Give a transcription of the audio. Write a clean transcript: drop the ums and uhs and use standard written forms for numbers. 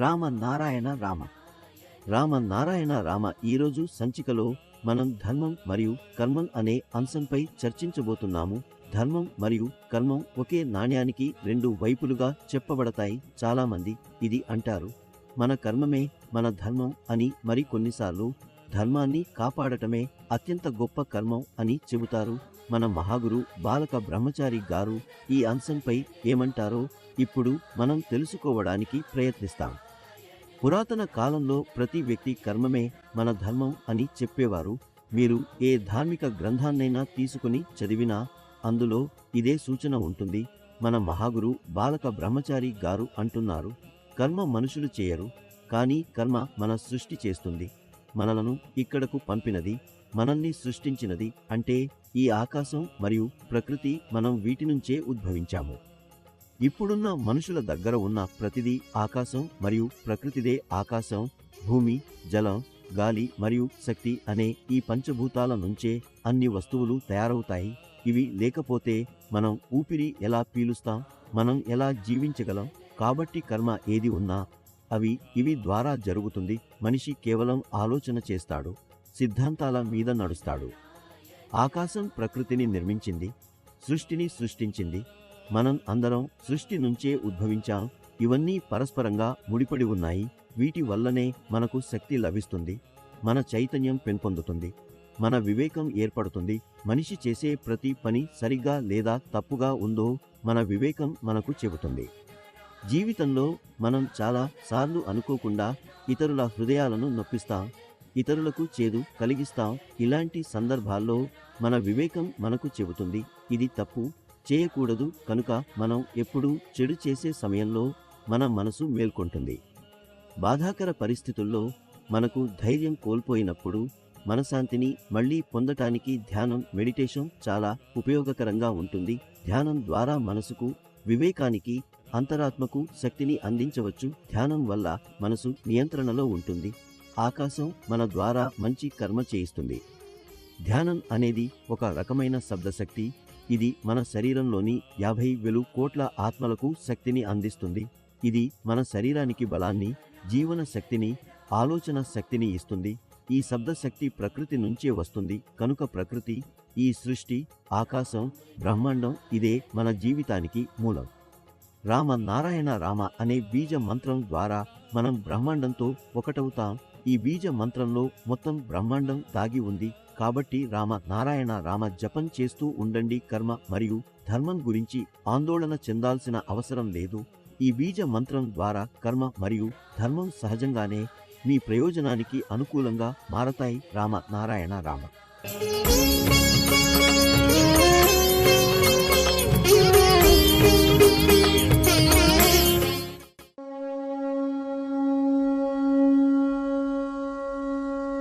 రామ నారాయణ రామ. రామ నారాయణ రామ. ఈరోజు సంచికలో మనం ధర్మం మరియు కర్మం అనే అంశంపై చర్చించబోతున్నాము. ధర్మం మరియు కర్మం ఒకే నాణ్యానికి రెండు వైపులుగా చెప్పబడతాయి. చాలామంది ఇది అంటారు, మన కర్మమే మన ధర్మం అని. మరి కొన్నిసార్లు ధర్మాన్ని కాపాడటమే అత్యంత గొప్ప కర్మం అని చెబుతారు. మన మహాగురు బాలక బ్రహ్మచారి గారు ఈ అంశంపై ఏమంటారో ఇప్పుడు మనం తెలుసుకోవడానికి ప్రయత్నిస్తాం. పురాతన కాలంలో ప్రతి వ్యక్తి కర్మమే మన ధర్మం అని చెప్పేవారు. మీరు ఏ ధార్మిక గ్రంథాన్నైనా తీసుకుని చదివినా అందులో ఇదే సూచన ఉంటుంది. మన మహాగురు బాలక బ్రహ్మచారి గారు అంటున్నారు, కర్మ మనుషులు చేయరు, కానీ కర్మ మన సృష్టి చేస్తుంది. మనలను ఇక్కడకు పంపినది, మనల్ని సృష్టించినది. అంటే ఈ ఆకాశం మరియు ప్రకృతి, మనం వీటి నుంచే ఉద్భవించాము. ఇప్పుడున్న మనుషుల దగ్గర ఉన్న ప్రతిదీ ఆకాశం మరియు ప్రకృతిదే. ఆకాశం, భూమి, జలం, గాలి మరియు శక్తి అనే ఈ పంచభూతాల నుంచే అన్ని వస్తువులు తయారవుతాయి. ఇవి లేకపోతే మనం ఊపిరి ఎలా పీలుస్తాం, మనం ఎలా జీవించగలం? కాబట్టి కర్మ ఏది ఉన్నా ఇవి ద్వారా జరుగుతుంది. మనిషి కేవలం ఆలోచన చేస్తాడు, సిద్ధాంతాల మీద నడుస్తాడు. ఆకాశం ప్రకృతిని నిర్మించింది, సృష్టిని సృష్టించింది. మనం అందరం సృష్టి నుంచే ఉద్భవించాం. ఇవన్నీ పరస్పరంగా ముడిపడి ఉన్నాయి. వీటి వల్లనే మనకు శక్తి లభిస్తుంది, మన చైతన్యం పెంపొందుతుంది, మన వివేకం ఏర్పడుతుంది. మనిషి చేసే ప్రతి పని సరిగ్గా లేదా తప్పుగా ఉందో మన వివేకం మనకు చెబుతుంది. జీవితంలో మనం చాలా సార్లు అనుకోకుండా ఇతరుల హృదయాలను నొప్పిస్తాం, ఇతరులకు చేదు కలిగిస్తాం. ఇలాంటి సందర్భాల్లో మన వివేకం మనకు చెబుతుంది, ఇది తప్పు, చేయకూడదు. కనుక మనం ఎప్పుడూ చెడు చేసే సమయంలో మన మనసు మేల్కొంటుంది. బాధాకర పరిస్థితుల్లో మనకు ధైర్యం కోల్పోయినప్పుడు మనశ్శాంతిని మళ్లీ పొందటానికి ధ్యానం, మెడిటేషన్ చాలా ఉపయోగకరంగా ఉంటుంది. ధ్యానం ద్వారా మనసుకు, వివేకానికి, అంతరాత్మకు శక్తిని అందించవచ్చు. ధ్యానం వల్ల మనసు నియంత్రణలో ఉంటుంది. ఆకాశం మన ద్వారా మంచి కర్మ చేయిస్తుంది. ధ్యానం అనేది ఒక రకమైన శబ్దశక్తి. ఇది మన శరీరంలోని 50,000 కోట్ల ఆత్మలకు శక్తిని అందిస్తుంది. ఇది మన శరీరానికి బలాన్ని, జీవన శక్తిని, ఆలోచన శక్తిని ఇస్తుంది. ఈ శబ్దశక్తి ప్రకృతి నుంచే వస్తుంది. కనుక ప్రకృతి, ఈ సృష్టి, ఆకాశం, బ్రహ్మాండం ఇదే మన జీవితానికి మూలం. రామ నారాయణ రామ అనే బీజ మంత్రం ద్వారా మనం బ్రహ్మాండంతో ఒకటవుతాం. ఈ బీజ మంత్రంలో మొత్తం బ్రహ్మాండం దాగి ఉంది. కాబట్టి రామ నారాయణ రామ జపం చేస్తూ ఉండండి. కర్మ మరియు ధర్మం గురించి ఆందోళన చెందాల్సిన అవసరం లేదు. ఈ బీజ మంత్రం ద్వారా కర్మ మరియు ధర్మం సహజంగానే మీ ప్రయోజనానికి అనుకూలంగా మారతాయి. రామ నారాయణ రామ.